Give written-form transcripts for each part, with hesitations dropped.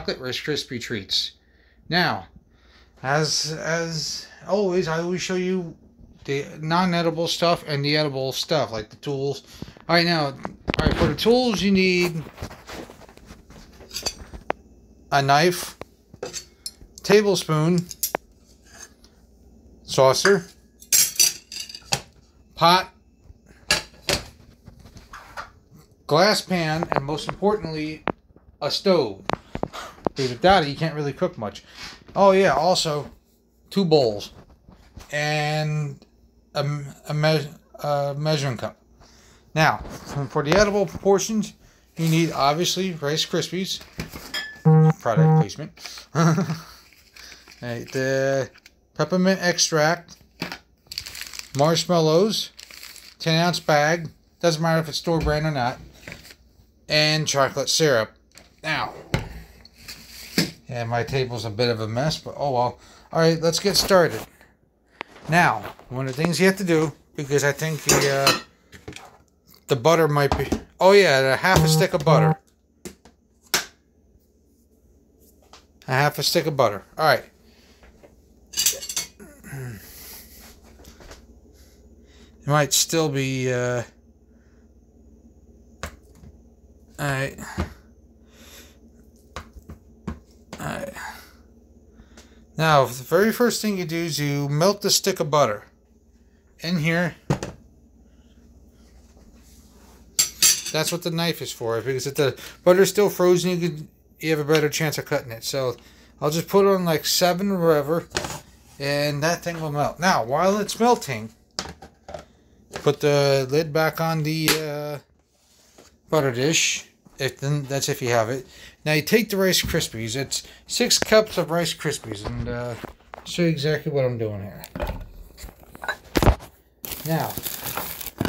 chocolate Rice Krispie treats. Now, as always, I always show you the non-edible stuff and the edible stuff, like the tools. Alright, for the tools you need a knife, tablespoon, saucer, pot, glass pan, and most importantly, a stove. Because without it, you can't really cook much. Oh yeah, also 2 bowls and a measuring cup. Now, for the edible portions, you need obviously Rice Krispies. Product placement. Right, the peppermint extract, marshmallows, 10-ounce bag. Doesn't matter if it's store brand or not. And chocolate syrup. Now, yeah, my table's a bit of a mess, but oh well. Alright, let's get started. Now, one of the things you have to do, because I think the butter might be... Oh yeah, half a stick of butter. A half a stick of butter. Alright. It might still be... Alright. Alright. Now, the very first thing you do is you melt the stick of butter in here. That's what the knife is for, because if the butter is still frozen, you have a better chance of cutting it. So I'll just put it on like 7 or whatever, and that thing will melt. Now, while it's melting, put the lid back on the butter dish. That's if you have it. Now you take the Rice Krispies. It's 6 cups of Rice Krispies, and I'll show you exactly what I'm doing here. Now,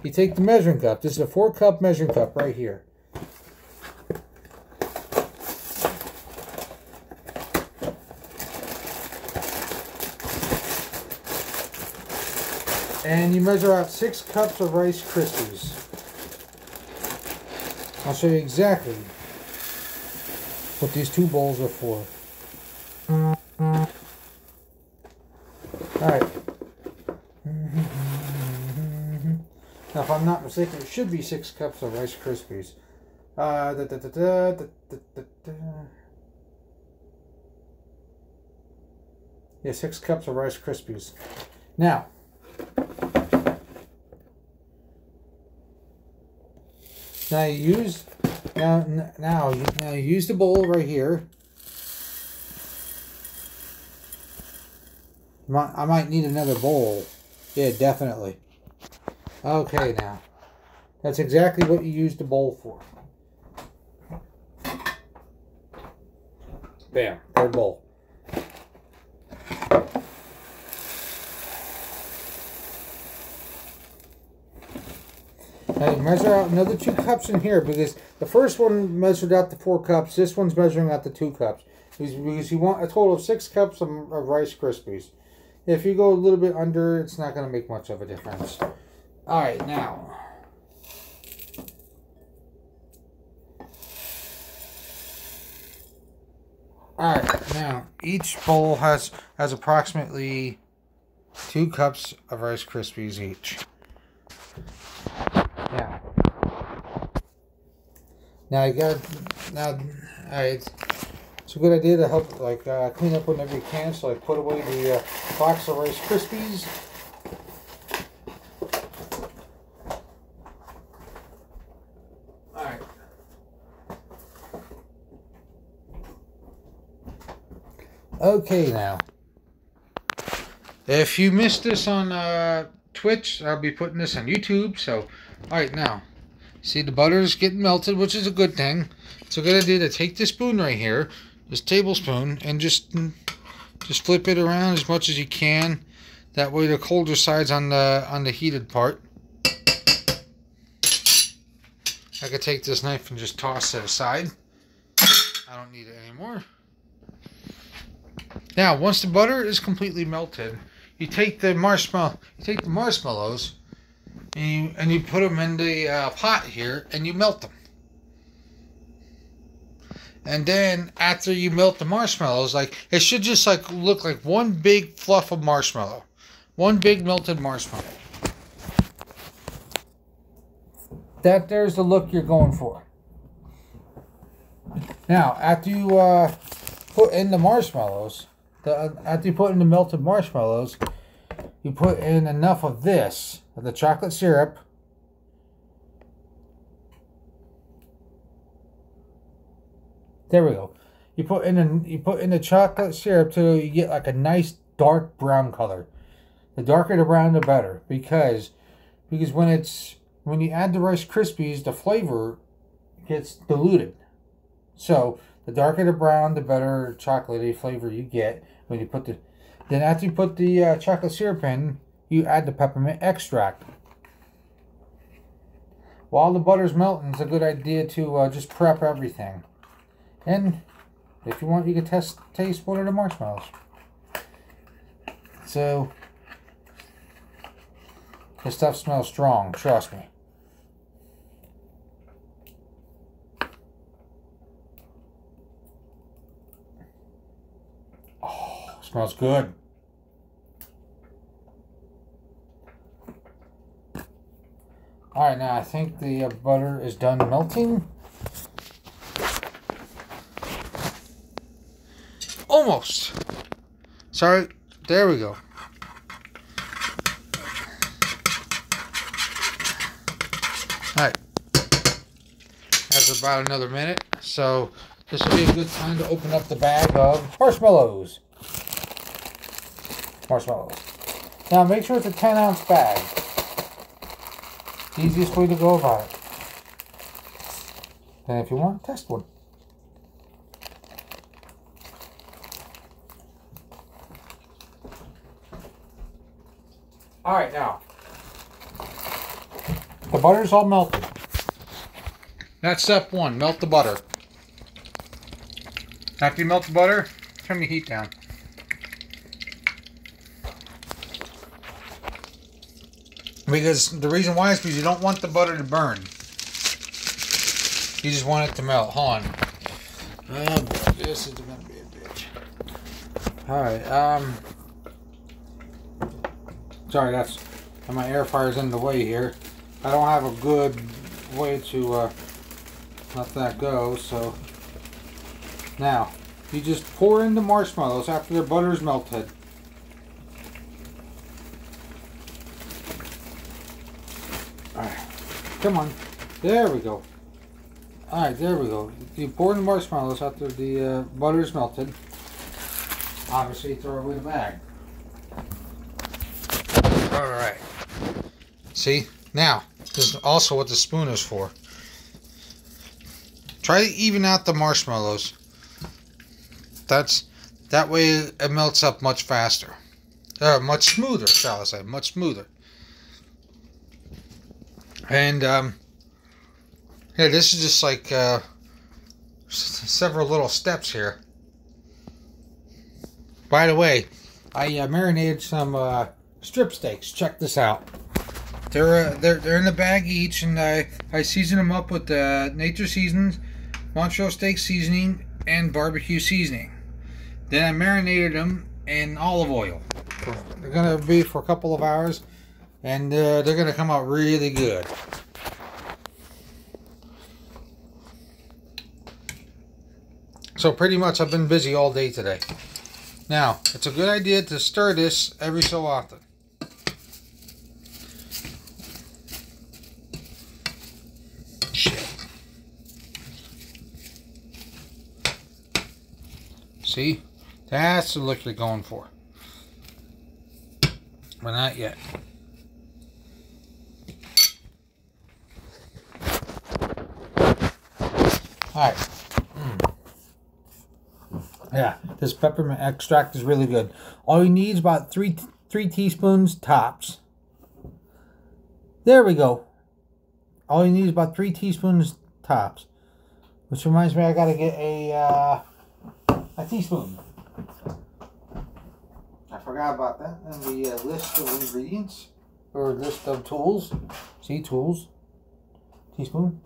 you take the measuring cup. This is a 4-cup measuring cup right here. And you measure out 6 cups of Rice Krispies. I'll show you exactly what these 2 bowls are for. Alright. Now, if I'm not mistaken, it should be 6 cups of Rice Krispies. Yeah, 6 cups of Rice Krispies. Now, you use the bowl right here. I might need another bowl. Yeah, definitely. Okay, now that's exactly what you use the bowl for. Bam, third bowl. Now you measure out another 2 cups in here, because the first one measured out the 4 cups. This one's measuring out the 2 cups. Because you want a total of 6 cups of Rice Krispies. If you go a little bit under, it's not going to make much of a difference. Alright, now. Alright, now each bowl has approximately 2 cups of Rice Krispies each. Alright, it's a good idea to help clean up whenever you can. So put away the box of Rice Krispies. Alright. Okay, now. If you missed this on Twitch, I'll be putting this on YouTube. So, alright, now. See, the butter is getting melted, which is a good thing. It's a good idea to take this spoon right here, this tablespoon, and just flip it around as much as you can. That way the colder side's on the heated part. I could take this knife and just toss it aside. I don't need it anymore. Now, once the butter is completely melted, you take the marshmallows, and you put them in the pot here, and you melt them. And then after you melt the marshmallows, like it should just like look like one big fluff of marshmallow. One big melted marshmallow. There's the look you're going for. Now, after you put in the marshmallows, after you put in the melted marshmallows, you put in enough of this, of the chocolate syrup. There we go. You put in the chocolate syrup till you get like a nice dark brown color. The darker the brown, the better, because when you add the Rice Krispies, the flavor gets diluted. So the darker the brown, the better chocolatey flavor you get when you put the. Then after you put the chocolate syrup in, you add the peppermint extract. While the butter's melting, it's a good idea to just prep everything. And if you want, you can taste one of the marshmallows. So this stuff smells strong, trust me. Oh, smells good. Alright, now I think the butter is done melting. Almost. Sorry, there we go. Alright. That's about another minute. So this will be a good time to open up the bag of marshmallows. Now make sure it's a 10-ounce bag. Easiest way to go about it. And if you want, test one. Alright, now. The butter's all melted. That's step one, melt the butter. After you melt the butter, turn the heat down. Because the reason why is because you don't want the butter to burn. You just want it to melt. Hold on. Oh boy, this is gonna be a bitch. Alright, sorry, my air fryer's in the way here. I don't have a good way to let that go, so now you just pour in the marshmallows after their butter's melted. Alright, come on, there we go. Alright, there we go. You pour in the marshmallows after the butter's melted. Obviously, throw away the bag. Alright. See? Now, this is also what the spoon is for. Try to even out the marshmallows. That way it melts up much faster. Much smoother, shall I say. Much smoother. And, yeah, this is just like several little steps here. By the way, I marinated some strip steaks. Check this out. They're in the bag each, and I season them up with Nature Seasons, Montreal Steak Seasoning, and barbecue seasoning. Then I marinated them in olive oil. They're gonna be for a couple of hours, and they're gonna come out really good. So pretty much I've been busy all day today. Now, it's a good idea to stir this every so often. Shit. See? That's the look you're going for. But not yet. Alright. Yeah, this peppermint extract is really good. All you need is about three teaspoons tops. There we go. All you need is about 3 teaspoons tops. Which reminds me, I gotta get a teaspoon. I forgot about that in the list of ingredients or list of tools. See, tools. Teaspoon.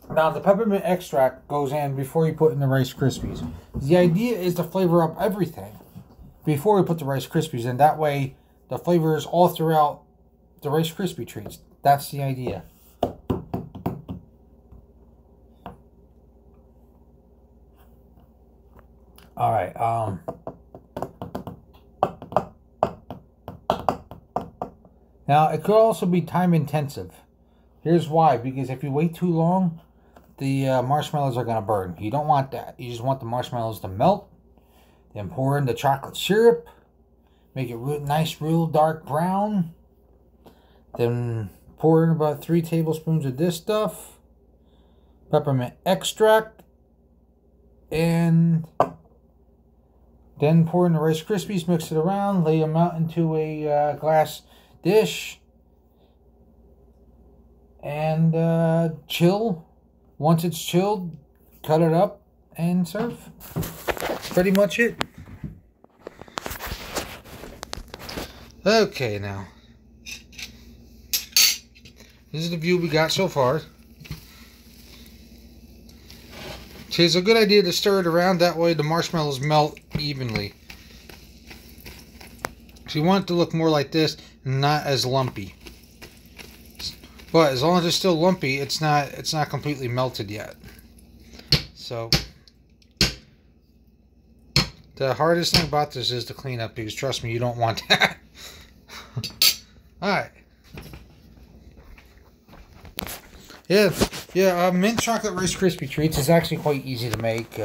Now, the peppermint extract goes in before you put in the Rice Krispies. The idea is to flavor up everything before we put the Rice Krispies in. That way, the flavor is all throughout the Rice Krispie treats. That's the idea. Alright, now, it could also be time intensive. Here's why. Because if you wait too long, the marshmallows are going to burn. You don't want that. You just want the marshmallows to melt. Then pour in the chocolate syrup. Make it nice, real dark brown. Then pour in about 3 tablespoons of this stuff. Peppermint extract. And then pour in the Rice Krispies, mix it around, lay them out into a glass dish, and chill. Once it's chilled, cut it up and serve. That's pretty much it. Okay, now. This is the view we got so far. See, it's a good idea to stir it around, that way the marshmallows melt evenly. So you want it to look more like this, and not as lumpy. But as long as it's still lumpy, it's not completely melted yet. So the hardest thing about this is to clean up, because trust me, you don't want that. Alright. Yeah, mint chocolate Rice Krispie treats is actually quite easy to make.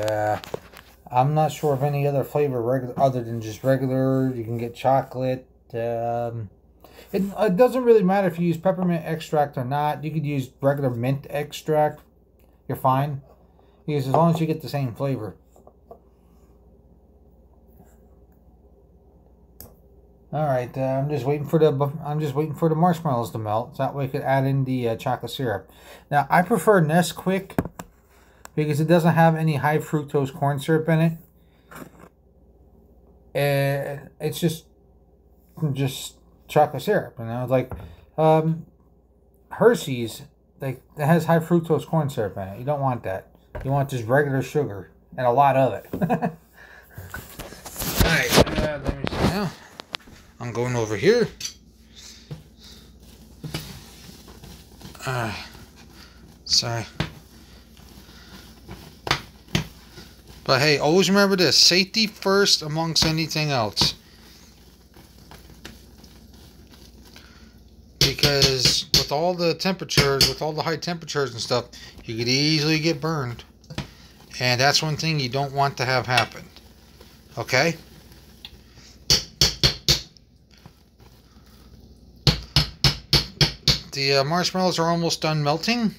I'm not sure of any other flavor other than just regular. You can get chocolate. It doesn't really matter if you use peppermint extract or not. You could use regular mint extract. You're fine. Because as long as you get the same flavor. Alright, I'm just waiting for the marshmallows to melt, so that way I could add in the chocolate syrup. Now, I prefer Nesquik because it doesn't have any high fructose corn syrup in it. And it's just chocolate syrup, you know, like Hershey's, like, that has high fructose corn syrup in it. You don't want that. You want just regular sugar and a lot of it. Alright, let me see now. I'm going over here. Sorry. But hey, always remember this. Safety first amongst anything else. Because with all the temperatures, with all the high temperatures and stuff, you could easily get burned. And that's one thing you don't want to have happen. Okay? The marshmallows are almost done melting.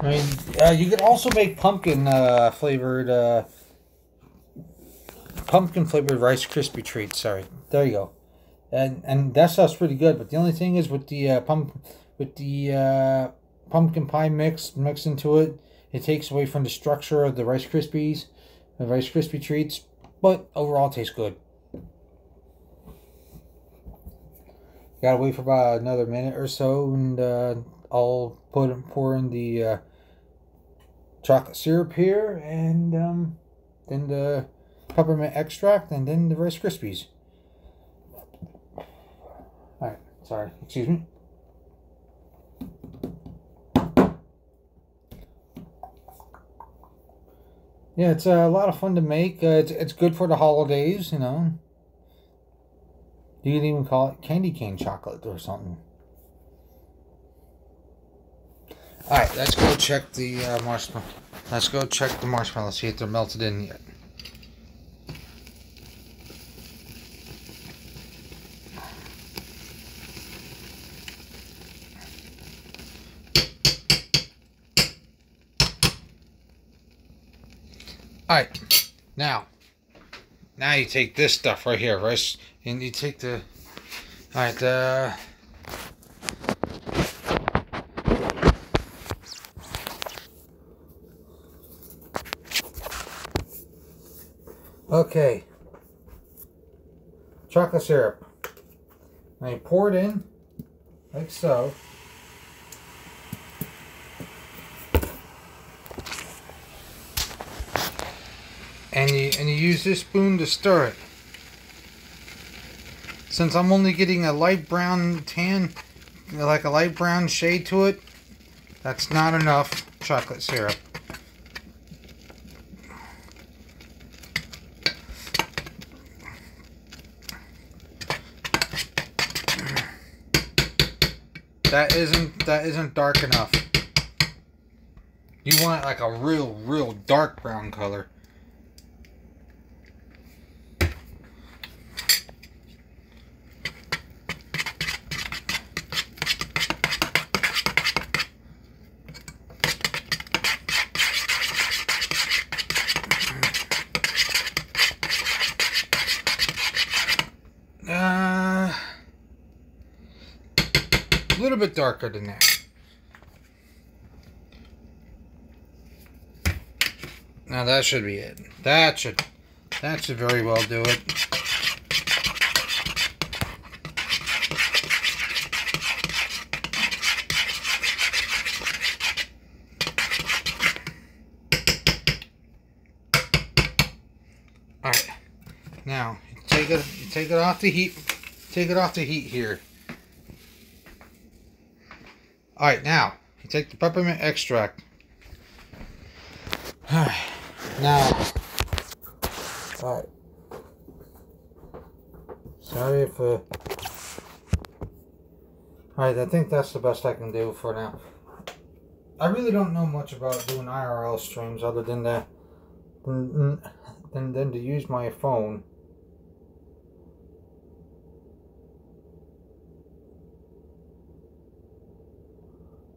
I mean, you could also make pumpkin flavored Rice Krispie treats. Sorry, there you go, and that stuff's pretty good. But the only thing is with the pumpkin pie mixed into it, it takes away from the structure of the Rice Krispies, the Rice Krispie treats. But overall, it tastes good. Gotta wait for about another minute or so, and I'll pour in the chocolate syrup here, and then the peppermint extract, and then the Rice Krispies. Alright, sorry, excuse me. Yeah, it's a lot of fun to make. It's good for the holidays, you know. You can even call it candy cane chocolate or something. Alright, let's go check the marshmallow. Let's go check the marshmallows, see if they're melted in yet. Alright, now you take this stuff right here, right? And you take the, alright, Okay. Chocolate syrup. Now you pour it in, like so. And you use this spoon to stir it. Since I'm only getting a light brown tan, like a light brown shade to it, that's not enough chocolate syrup. That isn't dark enough. You want like a real dark brown color. A little bit darker than that. Now that should be it. That should very well do it. All right. Now take it off the heat. Take it off the heat here. Alright, now, you take the peppermint extract. Now, alright. Sorry if, alright, I think that's the best I can do for now. I really don't know much about doing IRL streams other than than to use my phone.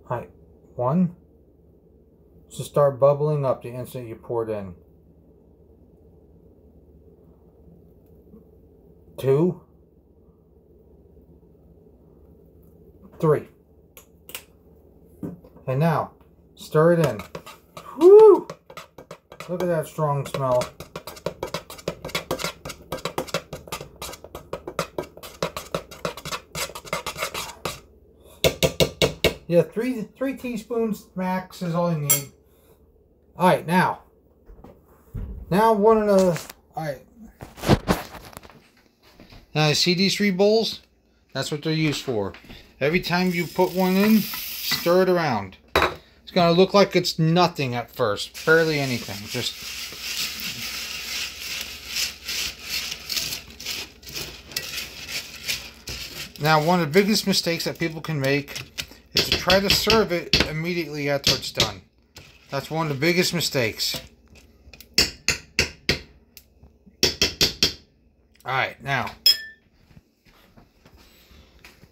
Alright, one, to start bubbling up the instant you pour it in. 2, 3. And now, stir it in. Woo! Look at that strong smell. Yeah, three teaspoons max is all you need. Alright, now one of the... Alright. Now, you see these 3 bowls? That's what they're used for. Every time you put one in, stir it around. It's going to look like it's nothing at first. Barely anything. Just... Now, one of the biggest mistakes that people can make is to try to serve it immediately after it's done. That's one of the biggest mistakes. Alright, now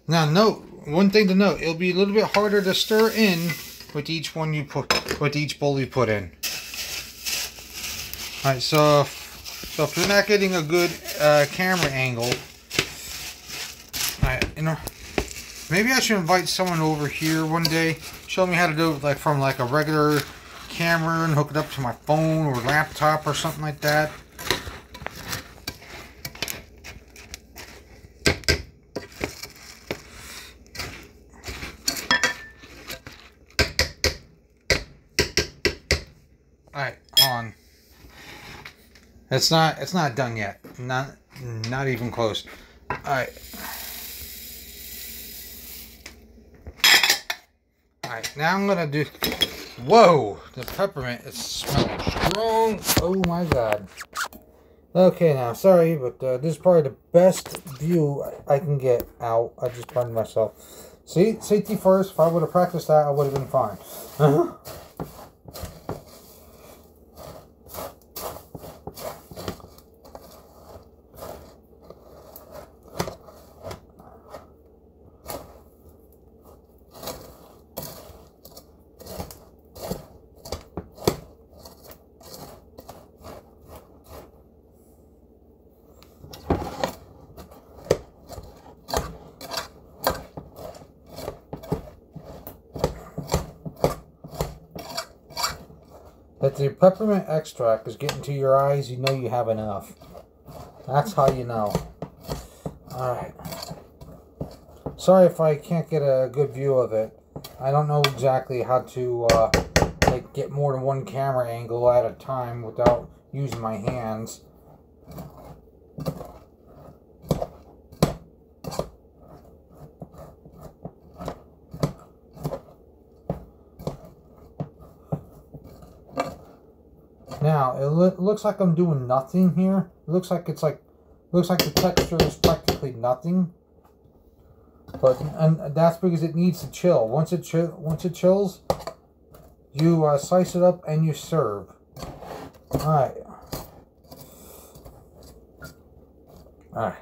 note, one thing to note, it'll be a little bit harder to stir in with each one you put, with each bowl you put in. Alright, so if you're not getting a good camera angle, you know, maybe I should invite someone over here one day, show me how to do it like from like a regular camera and hook it up to my phone or laptop or something like that. Alright, on. It's not done yet. Not even close. Alright. Alright, now I'm gonna do... Whoa! The peppermint is smelling strong. Oh my god. Okay, now, sorry, but this is probably the best view I can get out. I just burned myself. See? Safety first. If I would have practiced that, I would have been fine. If the peppermint extract is getting to your eyes, you know you have enough. That's how you know. Alright. Sorry if I can't get a good view of it. I don't know exactly how to like get more than one camera angle at a time without using my hands. Now it looks like I'm doing nothing here. It looks like the texture is practically nothing. And that's because it needs to chill. Once it chills, you slice it up and you serve. All right.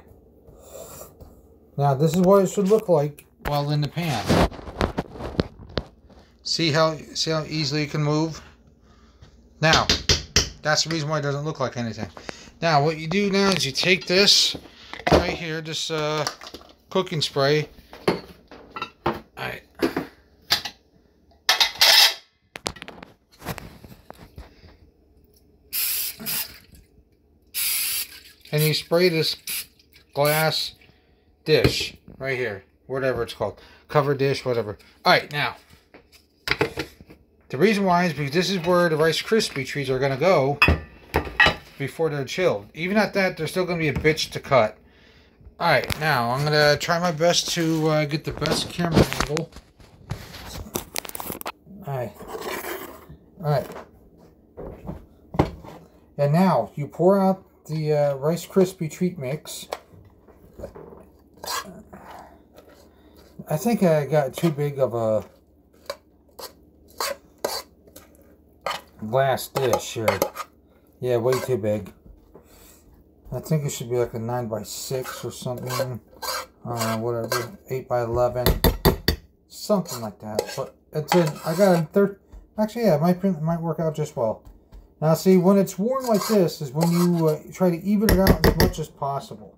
Now this is what it should look like while in the pan. See how easily it can move. Now, that's the reason why it doesn't look like anything. Now, what you do now is you take this right here, this cooking spray. Alright. And you spray this glass dish right here, whatever it's called. Cover dish, whatever. Alright, now. The reason why is because this is where the Rice Krispie treats are going to go before they're chilled. Even at that, they're still going to be a bitch to cut. Alright, now I'm going to try my best to get the best camera angle. Alright. And now, you pour out the Rice Krispie treat mix. I think I got too big of a glass dish here. Yeah, way too big. I think it should be like a 9x6 or something. Whatever. 8x11. Something like that. But it's in. I got a third. Actually, yeah, it might work out just well. Now, see, when it's warm like this is when you try to even it out as much as possible.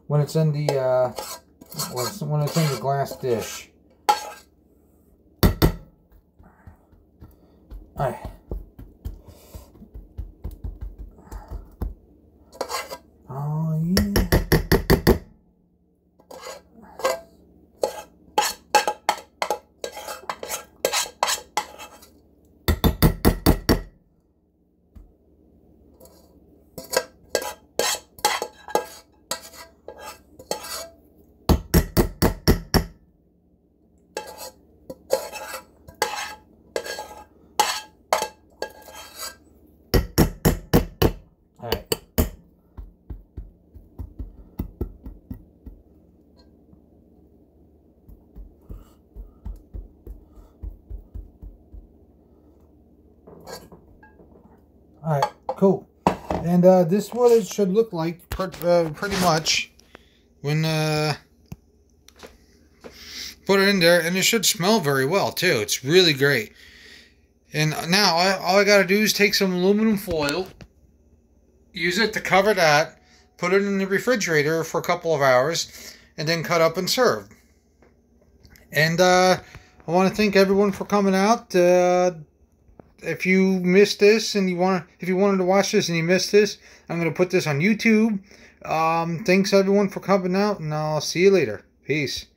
When it's in the when it's in the glass dish. Alright. Oh, yeah. Alright, cool. And this is what it should look like pretty much when put it in there, and it should smell very well too. It's really great. And now all I gotta do is take some aluminum foil, use it to cover that, put it in the refrigerator for a couple of hours, and then cut up and serve. And I want to thank everyone for coming out. If you missed this and if you wanted to watch this and you missed this, I'm going to put this on YouTube. Thanks everyone for coming out, and I'll see you later. Peace.